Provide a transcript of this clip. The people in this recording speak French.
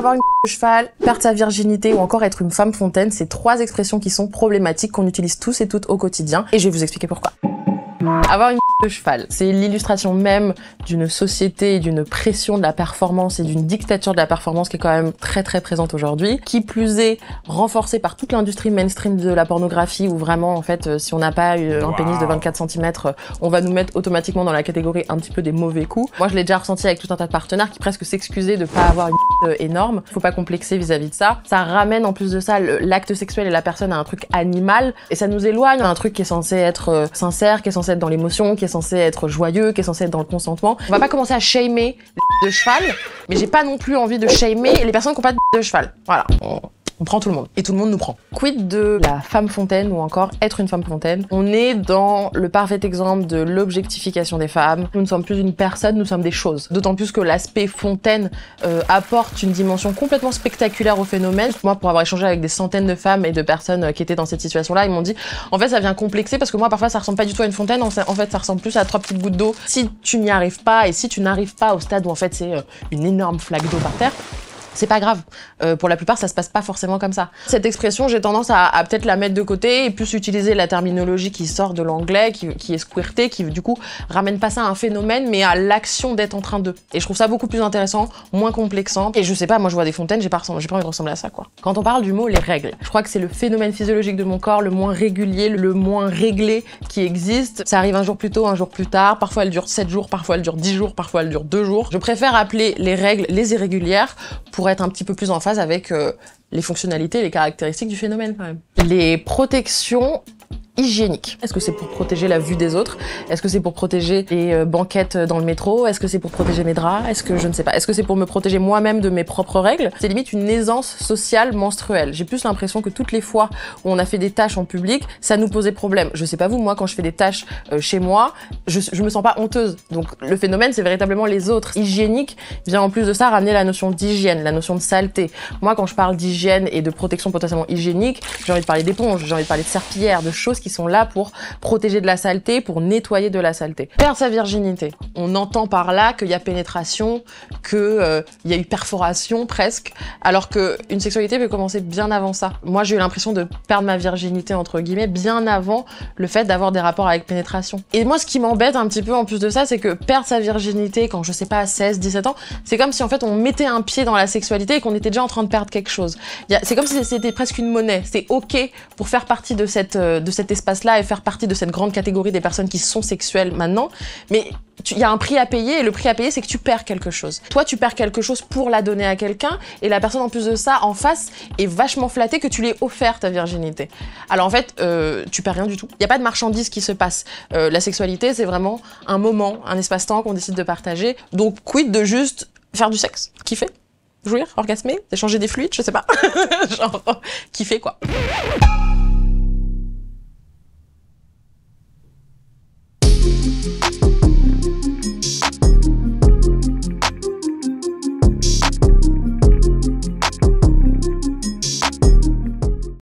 avoir une de cheval, perdre sa virginité ou encore être une femme fontaine, c'est 3 expressions qui sont problématiques qu'on utilise tous et toutes au quotidien et je vais vous expliquer pourquoi. Avoir une de cheval, c'est l'illustration même d'une société et d'une pression de la performance et d'une dictature de la performance qui est quand même très présente aujourd'hui. Qui plus est, renforcée par toute l'industrie mainstream de la pornographie où vraiment, en fait, si on n'a pas un pénis de 24 cm, on va nous mettre automatiquement dans la catégorie un petit peu des mauvais coups. Moi, je l'ai déjà ressenti avec tout un tas de partenaires qui presque s'excusaient de pas avoir une énorme. Faut pas complexer vis-à-vis de ça. Ça ramène en plus de ça l'acte sexuel et la personne à un truc animal et ça nous éloigne d'un truc qui est censé être sincère, qui est censé être dans l'émotion, qui est censé être joyeux, qui est censé être dans le consentement. On va pas commencer à shamer les de cheval, mais j'ai pas non plus envie de shamer les personnes qui ont pas de cheval. Voilà. On prend tout le monde. Et tout le monde nous prend. Quid de la femme fontaine ou encore être une femme fontaine? On est dans le parfait exemple de l'objectification des femmes. Nous ne sommes plus une personne, nous sommes des choses. D'autant plus que l'aspect fontaine apporte une dimension complètement spectaculaire au phénomène. Moi, pour avoir échangé avec des centaines de femmes et de personnes qui étaient dans cette situation-là, ils m'ont dit en fait ça vient complexer parce que moi parfois ça ressemble pas du tout à une fontaine, en fait ça ressemble plus à 3 petites gouttes d'eau. Si tu n'y arrives pas et si tu n'arrives pas au stade où en fait c'est une énorme flaque d'eau par terre, c'est pas grave. Pour la plupart, ça se passe pas forcément comme ça. Cette expression, j'ai tendance à peut-être la mettre de côté et plus utiliser la terminologie qui sort de l'anglais, qui est squirtée, qui du coup ramène pas ça à un phénomène, mais à l'action d'être en train de. Et je trouve ça beaucoup plus intéressant, moins complexant. Et je sais pas, moi je vois des fontaines, j'ai pas envie de ressembler à ça, quoi. Quand on parle du mot les règles, je crois que c'est le phénomène physiologique de mon corps le moins régulier, le moins réglé qui existe. Ça arrive un jour plus tôt, un jour plus tard. Parfois elle dure 7 jours, parfois elle dure 10 jours, parfois elle dure 2 jours. Je préfère appeler les règles les irrégulières pour être un petit peu plus en phase avec les fonctionnalités et les caractéristiques du phénomène quand même. Les protections hygiénique. Est-ce que c'est pour protéger la vue des autres? Est-ce que c'est pour protéger les banquettes dans le métro? Est-ce que c'est pour protéger mes draps? Est-ce que je ne sais pas? Est-ce que c'est pour me protéger moi-même de mes propres règles? C'est limite une aisance sociale menstruelle. J'ai plus l'impression que toutes les fois où on a fait des tâches en public, ça nous posait problème. Je sais pas vous, moi quand je fais des tâches chez moi, je me sens pas honteuse. Donc le phénomène c'est véritablement les autres. Hygiénique vient en plus de ça ramener la notion d'hygiène, la notion de saleté. Moi quand je parle d'hygiène et de protection potentiellement hygiénique, j'ai envie de parler d'éponge, j'ai envie de parler de serpillière, de choses qui sont là pour protéger de la saleté, pour nettoyer de la saleté. Perdre sa virginité. On entend par là qu'il y a pénétration, qu'il y a eu perforation presque, alors qu'une sexualité peut commencer bien avant ça. Moi, j'ai eu l'impression de perdre ma virginité, entre guillemets, bien avant le fait d'avoir des rapports avec pénétration. Et moi, ce qui m'embête un petit peu en plus de ça, c'est que perdre sa virginité quand, je sais pas, 16, 17 ans, c'est comme si en fait on mettait un pied dans la sexualité et qu'on était déjà en train de perdre quelque chose. C'est comme si c'était presque une monnaie. C'est ok pour faire partie de cet espace-là et faire partie de cette grande catégorie des personnes qui sont sexuelles maintenant, mais il y a un prix à payer et le prix à payer c'est que tu perds quelque chose. Toi tu perds quelque chose pour la donner à quelqu'un et la personne en plus de ça en face est vachement flattée que tu lui aies offert ta virginité. Alors en fait tu perds rien du tout. Il n'y a pas de marchandise qui se passe. La sexualité c'est vraiment un moment, un espace-temps qu'on décide de partager. Donc quid de juste faire du sexe, kiffer, jouir, orgasmer, échanger des fluides, je sais pas. Genre kiffer quoi.